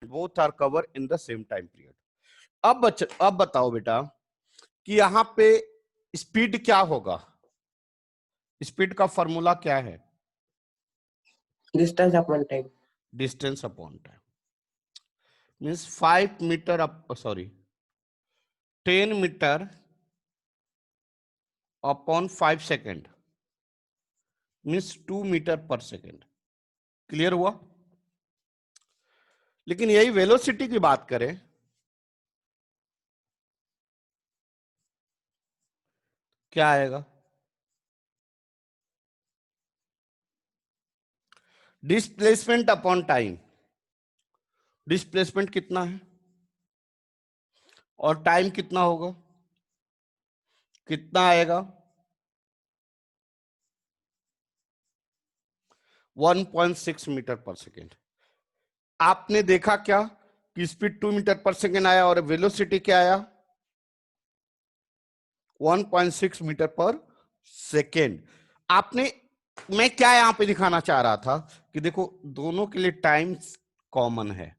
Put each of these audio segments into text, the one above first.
Both are cover in the same time period. अब बताओ बेटा कि यहां पे स्पीड क्या होगा? स्पीड का फॉर्मूला क्या है? Distance upon time. Distance upon time means 5 metre 10 metre upon 5 second means 2 metre per second. Clear हुआ? लेकिन यही वेलोसिटी की बात करें, क्या आएगा? Displacement upon time. डिस्प्लेसमेंट कितना है और टाइम कितना होगा? कितना आएगा? 1.6 मीटर पर सेकेंड। आपने देखा क्या कि स्पीड 2 मीटर पर सेकेंड आया और वेलोसिटी क्या आया? 1.6 मीटर पर सेकेंड। आपने, मैं क्या यहां पे दिखाना चाह रहा था कि देखो दोनों के लिए टाइम कॉमन है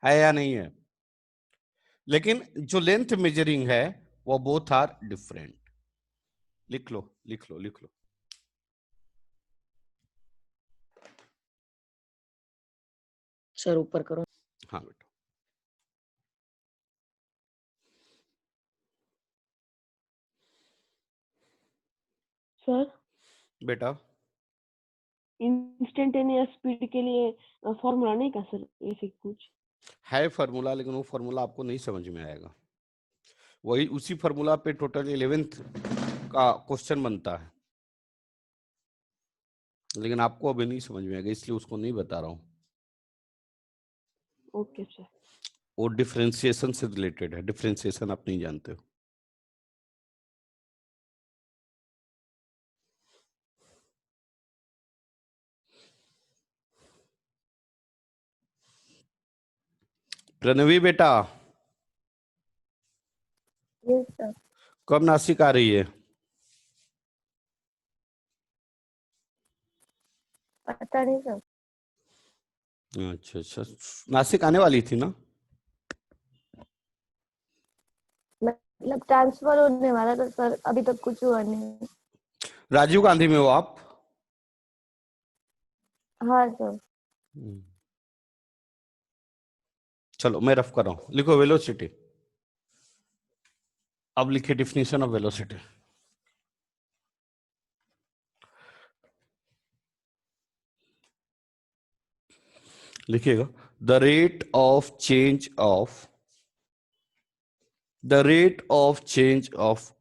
या नहीं है, लेकिन जो लेंथ मेजरिंग है वो बोथ आर डिफरेंट। लिख लो लिख लो लिख लो। सर ऊपर करो। हाँ बेटा। सर बेटा इंस्टेंटेनियस स्पीड के लिए फॉर्मूला नहीं का सर, ऐसे कुछ है फॉर्मूला, लेकिन वो फॉर्मूला आपको नहीं समझ में आएगा। वही उसी फॉर्मूला पे टोटल 11th का क्वेश्चन बनता है, लेकिन आपको अभी नहीं समझ में आएगा, इसलिए उसको नहीं बता रहा हूं। Okay sir. वो डिफरेंशिएशन से रिलेटेड है, डिफरेंशिएशन आप नहीं जानते हो। प्रणवी बेटा यस सर। कब नासिक आ रही है? पता नहीं सर। अच्छा अच्छा, नासिक आने वाली थी ना? मतलब ट्रांसफर होने वाला था सर, अभी तक कुछ हुआ नहीं। राजीव गांधी में हो आप? हाँ सर। चलो मैं रफ कर रहा हूं, लिखो वेलोसिटी। अब लिखिए डिफिनीशन ऑफ वेलोसिटी। लिखिएगा the rate of change of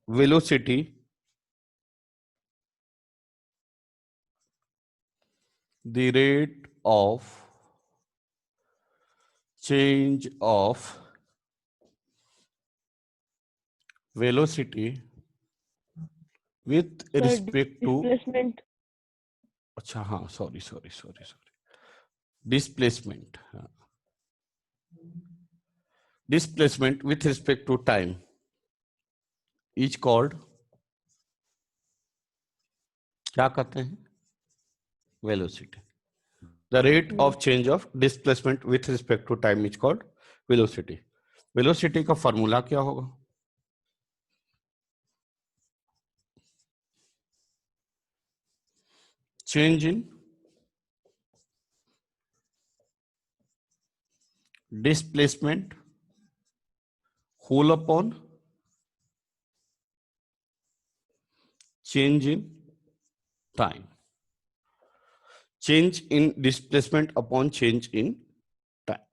velocity the rate of change of velocity with sir respect to, displacement. अच्छा हाँ sorry displacement, displacement with respect to time is called, क्या कहते हैं? Velocity. The rate of change of displacement with respect to time is called velocity. Velocity का formula क्या होगा? Change in displacement whole upon change in time. Change in displacement upon change in time.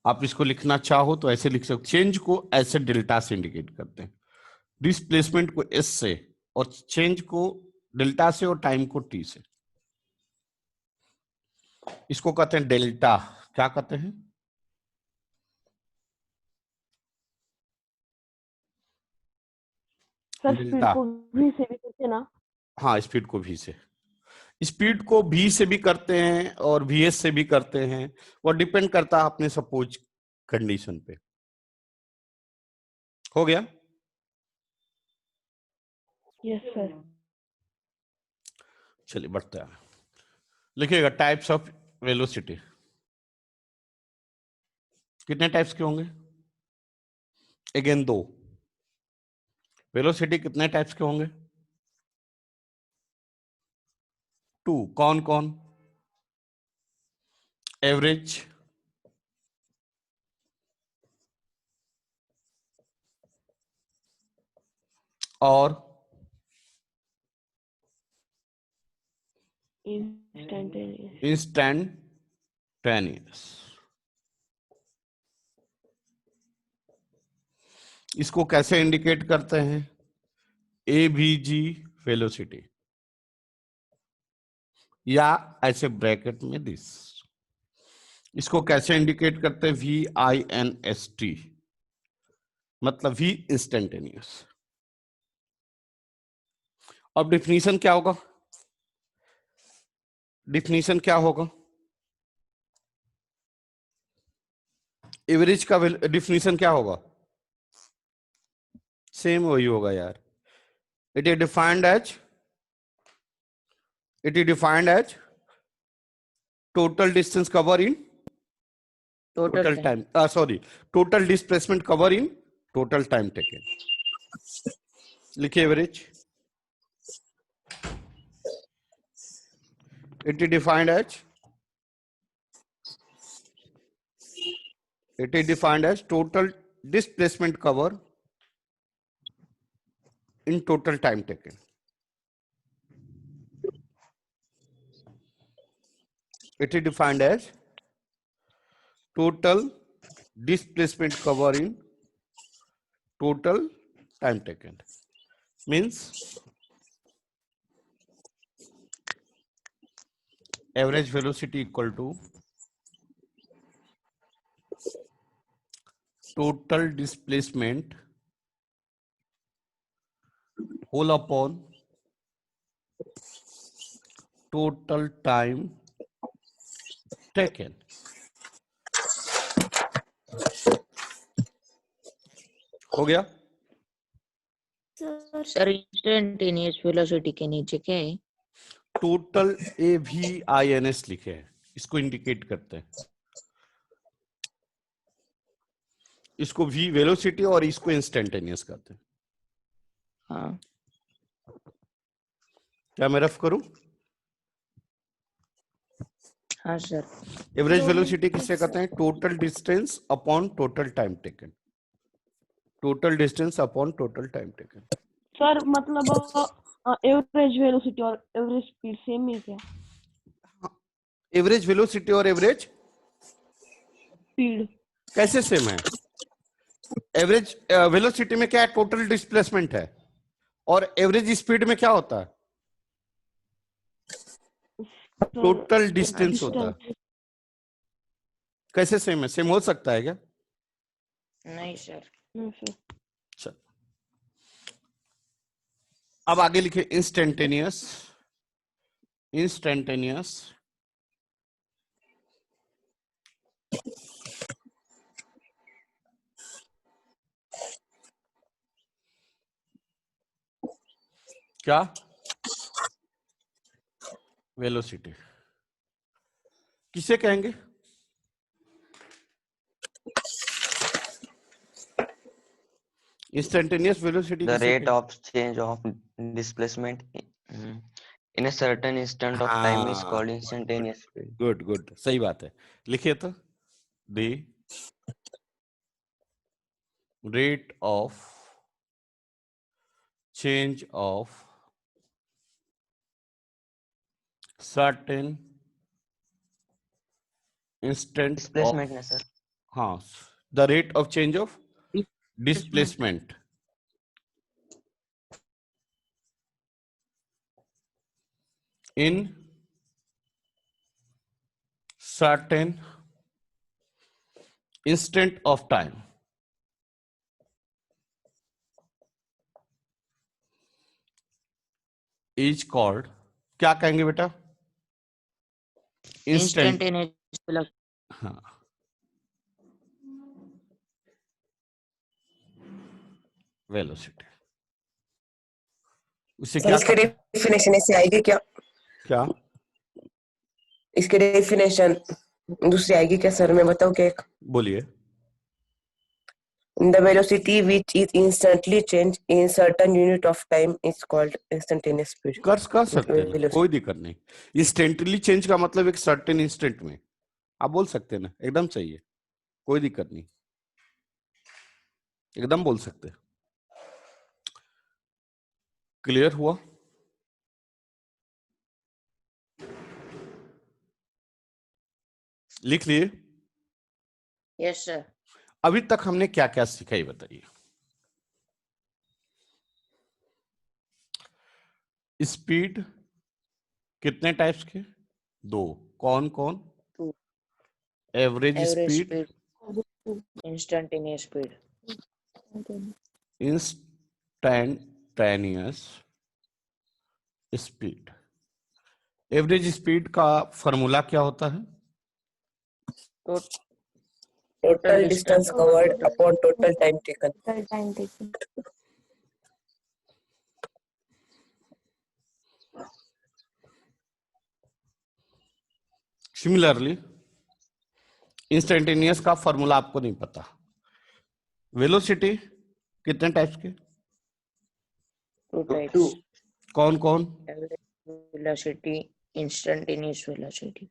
आप इसको लिखना चाहो तो ऐसे लिख सकते, चेंज को ऐसे डेल्टा से इंडिकेट करते हैं, डिस्प्लेसमेंट को एस से, और चेंज को डेल्टा से और टाइम को टी से। इसको कहते हैं डेल्टा। क्या कहते हैं? Sir speed delta. को भी से भी करते ना? हाँ, स्पीड को भी से, स्पीड को भी से भी करते हैं और वीएस से भी करते हैं, वो डिपेंड करता है अपने सपोज कंडीशन पे। हो गया? Yes sir. चलिए बढ़ते हैं, लिखिएगा टाइप्स ऑफ वेलोसिटी कितने टाइप्स के होंगे? अगेन 2। वेलोसिटी कितने टाइप्स के होंगे? 2। कौन कौन? एवरेज, और इंस्टेंटेनियस। इंस्टैंटेनियस। इसको कैसे इंडिकेट करते हैं? एवीजी वेलोसिटी, या ऐसे ब्रैकेट में दिस। इसको कैसे इंडिकेट करते हैं? VINST, मतलब V इंस्टेंटेनियस। अब डिफिनीशन क्या होगा? डिफिनीशन क्या होगा? एवरेज का डिफिनीशन क्या होगा? सेम वही होगा यार। It is defined as total distance cover in total time, sorry, total displacement cover in total time taken. लिखिए average. it is defined as total displacement cover in total time taken. It is defined as total displacement cover in total time taken. Means average velocity equal to total displacement whole upon total time taken. हो गया? Sir instantaneous velocity के नीचे क्या है? Total AVINS लिखे हैं, इसको indicate करते हैं। इसको V वेलोसिटी और इसको इंस्टेंटेनियस कहते हैं। हाँ क्या मैं रफ करूं? हाँ सर। एवरेज वेलोसिटी किससे कहते हैं? Total distance upon total time taken. Total distance upon total time taken. Sir मतलब एवरेज वेलोसिटी और एवरेज स्पीड सेम है क्या? एवरेज वेलोसिटी और एवरेज स्पीड कैसे सेम है? एवरेज वेलोसिटी में क्या है? टोटल डिस्प्लेसमेंट है। और एवरेज स्पीड में क्या होता है? टोटल डिस्टेंस होता है। कैसे सेम है? सेम हो सकता है क्या? नहीं सर। चल, अब आगे लिखे इंस्टेंटेनियस। इंस्टेंटेनियस क्या? वेलोसिटी किसे कहेंगे? इंस्टेंटेनियस वेलोसिटी The किसे rate कहेंगे? of change of displacement in a certain instant of time is called instantaneous speed. Good good, सही बात है। लिखिए तो, the rate of change of certain instant of, Displacement na sir. हाँ, the rate of change of displacement in certain instant of time is called, क्या कहेंगे बेटा? Instant, instantaneous velocity. हाँ, वेलोसिटी। उसे सर क्या इसकी कहते हैं? डेफिनेशन ऐसे आएगी क्या? क्या? इसकी डेफिनेशन दूसरी आएगी क्या सर? मैं बताऊं क्या? एक बोलिए। The velocity which is instantly changed in certain unit of time is called instantaneous speed. कर सकते हैं ना, Velocity. कोई दिक्कत नहीं। इंस्टेंटली चेंज का मतलब एक सर्टेन इंस्टेंट में आप बोल सकते हैं ना, एकदम सही है, कोई दिक्कत नहीं, एकदम बोल सकते हैं। क्लियर हुआ? लिख लिए? Yes, sir. अभी तक हमने क्या क्या सीखा ये बताइए। स्पीड कितने टाइप्स के? 2। कौन कौन? 2. Average Average speed, speed, instantaneous speed. Instantaneous speed. Average speed का फॉर्मूला क्या होता है? Tot- Total distance covered upon total time taken. Total time taken. Similarly instantaneous का फॉर्मूला आपको नहीं पता। वेलोसिटी कितने टाइप्स के? 2 types. कौन कौन? Average velocity, instantaneous velocity.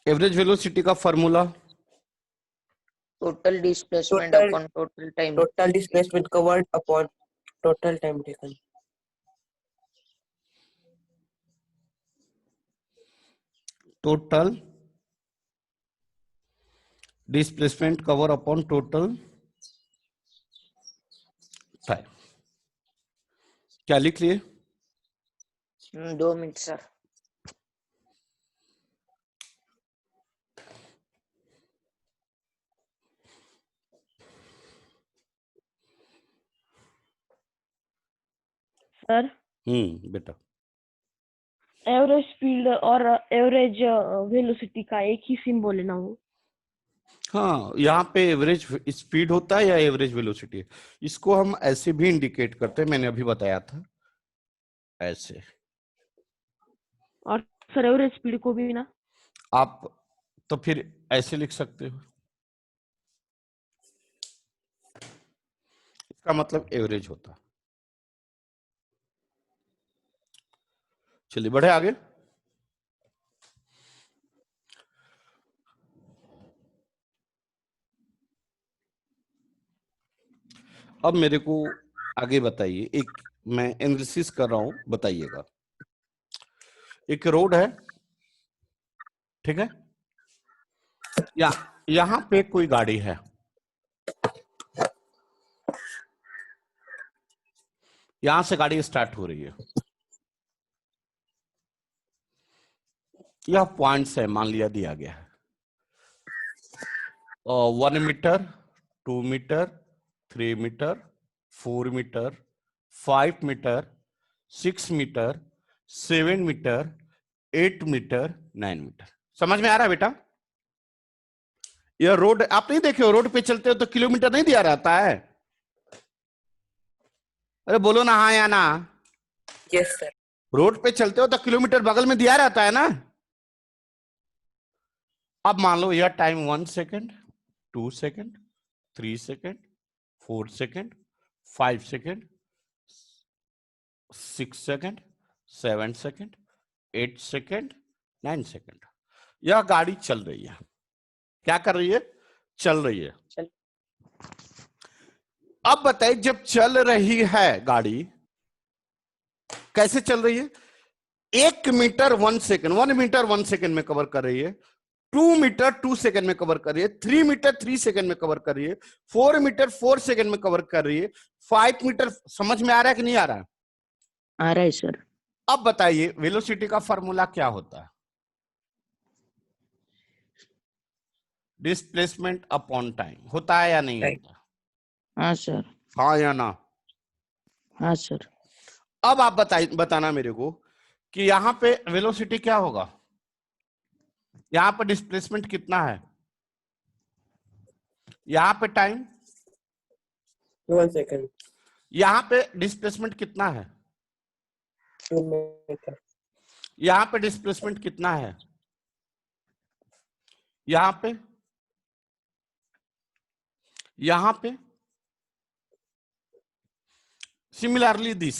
Average velocity का formula? Total displacement Total- upon total time. Total displacement covered upon total time taken. Total displacement cover upon total time. क्या लिख लिए? 2 minutes, sir. सर बेटा। Average speed और average velocity का एक ही symbol है ना वो? हाँ, यहाँ पे एवरेज स्पीड होता है या एवरेज वेलोसिटी है, इसको हम ऐसे भी इंडिकेट करते हैं, मैंने अभी बताया था ऐसे। और सर एवरेज स्पीड को भी ना? आप तो फिर ऐसे लिख सकते हो, इसका मतलब एवरेज होता। चलिए बढ़े आगे। अब मेरे को आगे बताइए, एक मैं एनालिसिस कर रहा हूं, बताइएगा। एक रोड है, ठीक है, यहां पे कोई गाड़ी है, यहां से गाड़ी स्टार्ट हो रही है, यह पॉइंट्स है, मान लिया दिया गया है 1 metre, 2 metre, 3 metre, 4 metre, 5 metre, 6 metre, 7 metre, 8 metre, 9 metre. समझ में आ रहा है बेटा? यह रोड आप नहीं देखे हो, रोड पे चलते हो तो किलोमीटर नहीं दिया रहता है? अरे बोलो ना हाँ या ना। Yes sir. रोड पे चलते हो तो किलोमीटर बगल में दिया रहता है ना। अब मान लो यह time 1 second, 2 second, 3 second, 4 second, 5 second, 6 second, 7 second, 8 second, 9 second. यह गाड़ी चल रही है, क्या कर रही है? चल रही है। चल। अब बताइए, जब चल रही है गाड़ी, कैसे चल रही है? 1 मीटर 1 सेकेंड, 1 मीटर 1 सेकेंड में कवर कर रही है, 2 मीटर 2 सेकेंड में कवर कर रही है, 3 मीटर 3 सेकेंड में कवर कर रही है, 4 मीटर 4 सेकेंड में कवर कर रही है, 5 मीटर। समझ में आ रहा है कि नहीं आ रहा है? आ रहा है सर। अब बताइए वेलोसिटी का फॉर्मूला क्या होता है? डिस्प्लेसमेंट अपॉन टाइम होता है या नहीं होता? हाँ सर। हाँ या ना? हाँ सर। अब आप बताना मेरे को कि यहाँ पे वेलोसिटी क्या होगा? यहाँ पे डिस्प्लेसमेंट कितना है, यहाँ पे टाइम, 1 second, यहाँ पे डिस्प्लेसमेंट कितना है, 2 meter, यहाँ पे डिस्प्लेसमेंट कितना है, यहाँ पे, यहाँ पे। Similarly this,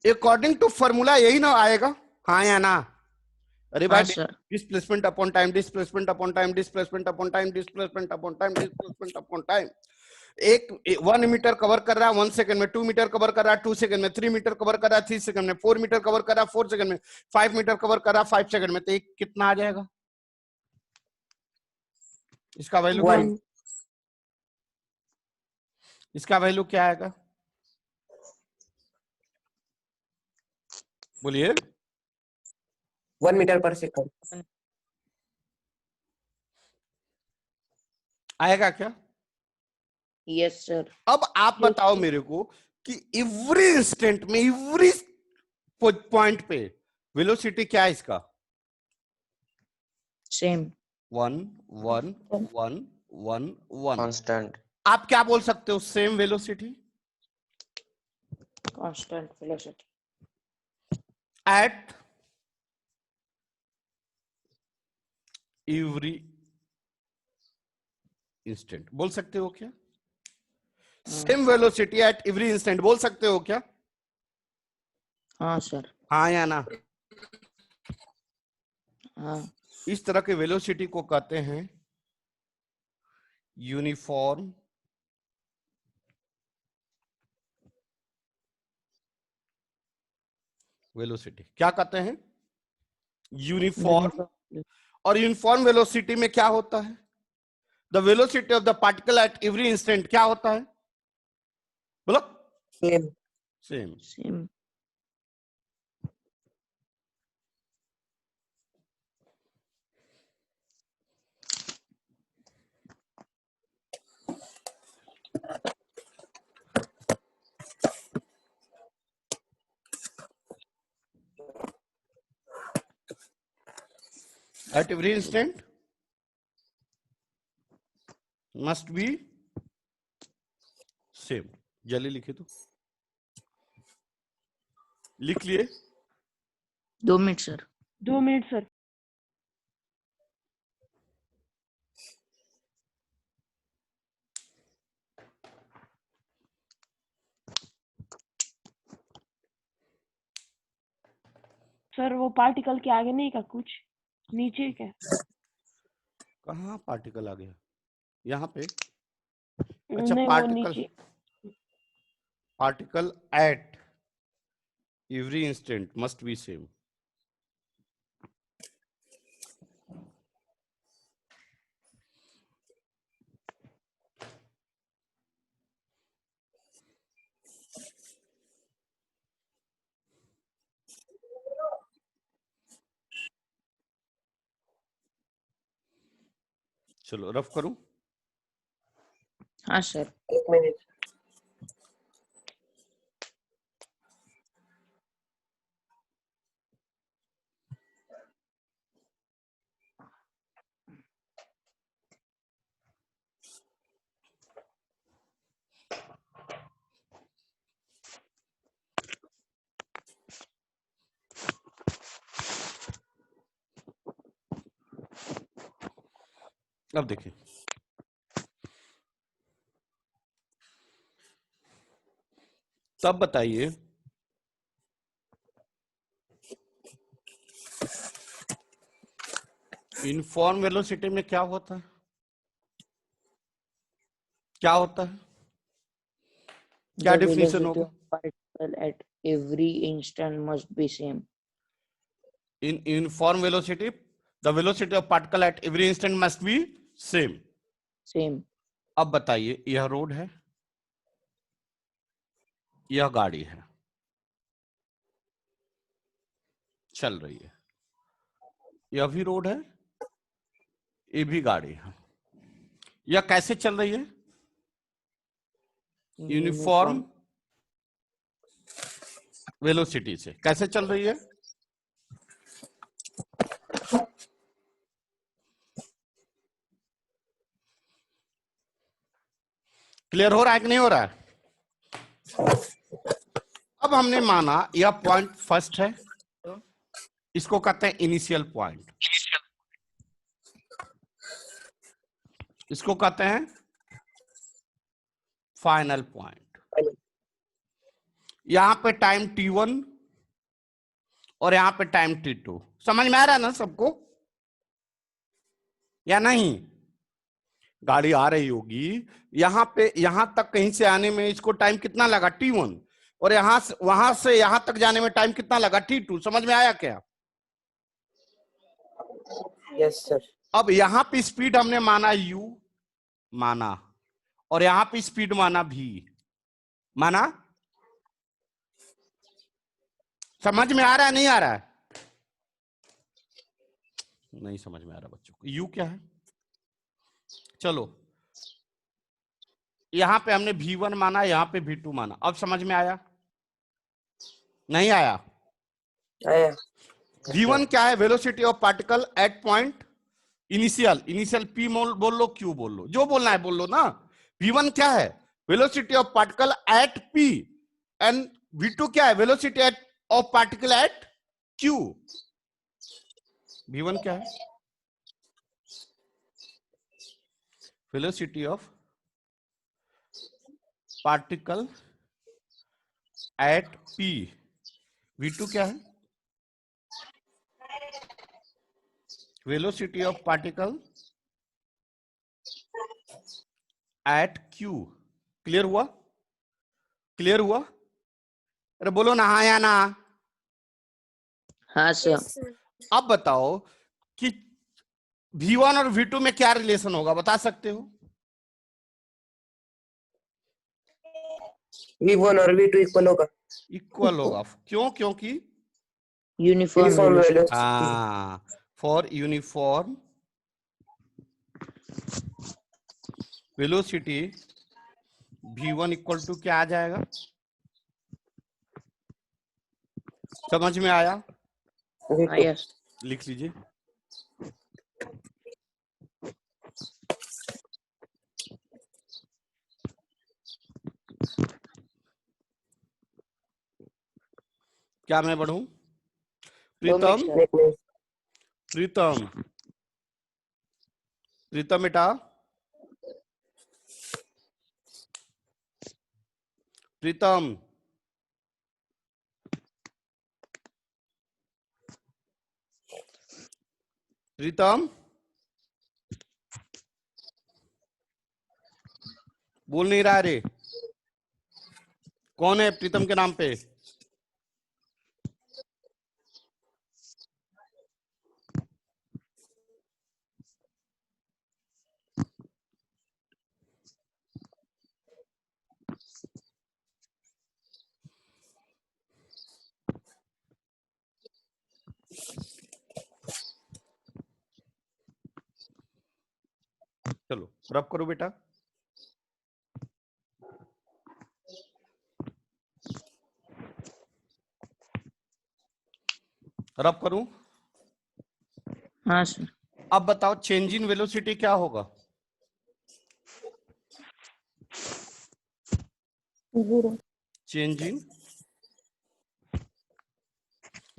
according to formula यही ना आएगा, हाँ या ना? अरे भाई, हाँ sir. Displacement upon time, displacement upon time, displacement upon time, displacement upon time, displacement upon time. एक 1 मीटर कवर कर रहा है 1 सेकंड में, 2 मीटर कवर कर रहा है 2 सेकंड में, 3 मीटर कवर कर रहा है 3 सेकंड में, 4 मीटर कवर कर रहा है 4 सेकंड में, 5 मीटर कवर कर रहा है 5 सेकंड में। तो एक कितना आ जाएगा, इसका वैल्यू क्या, 1, इसका वैल्यू क्या आएगा, बोलिए? 1 meter per second. आएगा क्या? Yes sir. अब आप बताओ मेरे को कि एवरी इंस्टेंट में, एवरी पॉइंट पे वेलोसिटी क्या है इसका? सेम। 1 1 1 1 1। Constant. आप क्या बोल सकते हो, same velocity constant velocity at every instant, बोल सकते हो क्या? Same velocity at every instant बोल सकते हो क्या? हाँ सर। हाँ या ना? हाँ। इस तरह के वेलोसिटी को कहते हैं यूनिफॉर्म वेलोसिटी। क्या कहते हैं? यूनिफॉर्म। और यूनिफॉर्म वेलोसिटी में क्या होता है? The velocity of the particle at every instant क्या होता है, बोलो? Same. Same. Same. At every instant must be same। जल्दी लिखे तो, लिख लिए? 2 minute sir. 2 minute sir. Sir वो पार्टिकल के आगे नहीं का कुछ नीचे क्या? कहाँ पार्टिकल आ गया? यहाँ पे। अच्छा, नहीं वो पार्टिकल, नीचे। Particle at every instant must be same. चलो रफ करूं? हाँ सर। 1 minute. अब देखिए, तब बताइए यूनिफॉर्म वेलोसिटी में क्या होता है, क्या होता है, क्या The डिफिनेशन velocity होगा? of particle at every instant must be same. In uniform velocity, the velocity of particle at every instant must be same। Same. अब बताइए, यह रोड है, यह गाड़ी है, चल रही है, यह भी रोड है, ये भी गाड़ी है, यह कैसे चल रही है? यूनिफॉर्म वेलोसिटी से। कैसे चल रही है? क्लियर हो रहा है कि नहीं हो रहा है? अब हमने माना यह पॉइंट फर्स्ट है, इसको कहते हैं इनिशियल पॉइंट, इसको कहते हैं फाइनल पॉइंट। यहां पे टाइम t1 और यहां पे टाइम t2। समझ में आ रहा है ना सबको या नहीं? गाड़ी आ रही होगी यहां पे, यहां तक कहीं से आने में इसको टाइम कितना लगा t1, और वहां से यहां तक जाने में टाइम कितना लगा t2। समझ में आया क्या? Yes, sir. अब यहां पे स्पीड हमने माना u माना, और यहां पे स्पीड माना v माना। समझ में आ रहा है नहीं आ रहा है? नहीं समझ में आ रहा बच्चों को। u क्या है? चलो यहां पे हमने v1 माना, यहां पे v2 माना। अब समझ में आया नहीं आया? आया। v1 क्या है? Velocity of particle at point initial. Initial p बोल लो, q बोल लो, जो बोलना है बोल लो ना। v1 क्या है? Velocity of particle at p, and v2 क्या है? Velocity of particle at q। v1 क्या है? Velocity of particle at p। v2 क्या है? Velocity of particle at q। Clear हुआ? क्लियर हुआ? अरे बोलो ना हाँ या ना। हाँ सर। अब बताओ कि v1 और v2 में क्या रिलेशन होगा, बता सकते हो? V1 और V2 इक्वल होगा। इक्वल होगा। क्यों? क्योंकि uniform uniform velocity. Velocity. For uniform velocity v1 equal to क्या आ जाएगा? समझ में आया? हाँ यस। लिख लीजिए। क्या मैं बढ़ूं? प्रीतम, प्रीतम, प्रीतम बेटा, प्रीतम, प्रीतम, बोल नहीं रहा रे। कौन है प्रीतम के नाम पे? चलो रब करो बेटा। रब करूं? हाँ सर। अब बताओ चेंज इन वेलोसिटी क्या होगा? 0। चेंज इन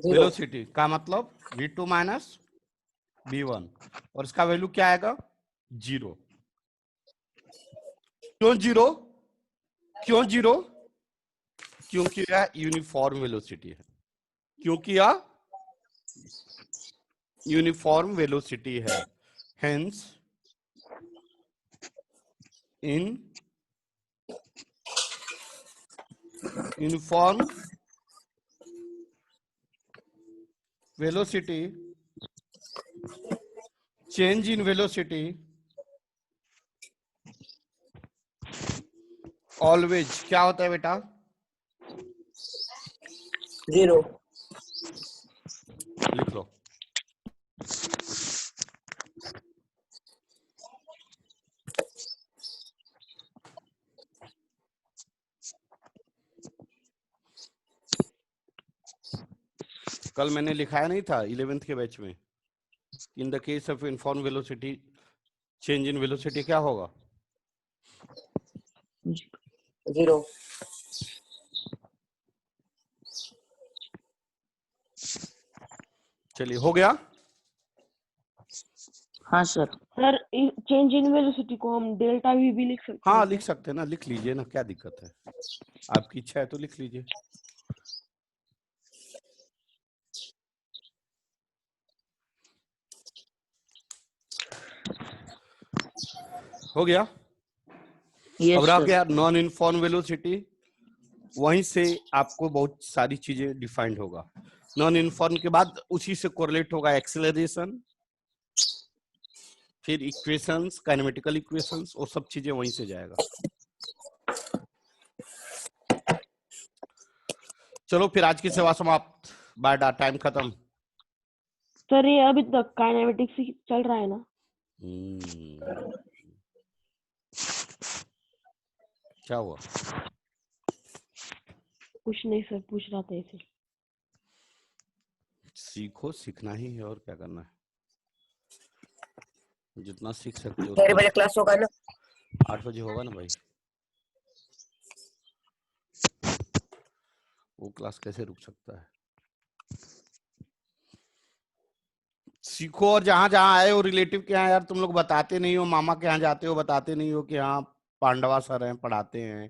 वेलोसिटी का मतलब v2 माइनस v1, और इसका वैल्यू क्या आएगा? 0। क्यों 0? क्यों 0? क्योंकि यह यूनिफॉर्म वेलोसिटी है। क्योंकि यह यूनिफॉर्म वेलोसिटी है। Hence in uniform velocity, change in velocity always क्या होता है बेटा? 0। लिख लो। कल मैंने लिखाया नहीं था 11th के बैच में, in the case of uniform velocity change in velocity क्या होगा? 0. चलिए, हो गया। हाँ sir. Sir change in velocity को हम डेल्टा वी भी लिख सकते हाँ, हैं लिख क्या? सकते हैं ना, लिख लीजिए ना, क्या दिक्कत है, आपकी इच्छा है तो लिख लीजिए। हो गया। यस अब रह सर। गया नॉन यूनिफॉर्म वेलोसिटी, वहीं से आपको बहुत सारी चीजें डिफाइंड होगा। नॉन यूनिफॉर्म के बाद उसी से कोरिलेट होगा एक्सेलरेशन, फिर इक्वेशंस, काइनेमेटिकल इक्वेशंस, वो सब चीजें वहीं से जाएगा। चलो फिर आज की सेवा समाप्त, बाय, टाइम खत्म। सर ये अभी तक काइनेमेटिक्स ही चल रहा है ना? क्या हुआ? कुछ नहीं सर, पूछ रहा था ऐसे। सीखो, सीखना ही है, और क्या करना है, जितना सीख सकते हो 3 बजे क्लास होगा ना? 8 बजे होगा ना भाई, वो क्लास कैसे रुक सकता है। सीखो, और जहां जहां आए हो रिलेटिव के यहाँ, यार तुम लोग बताते नहीं हो, मामा के यहाँ जाते हो बताते नहीं हो कि हाँ पांडवा सर हैं पढ़ाते हैं,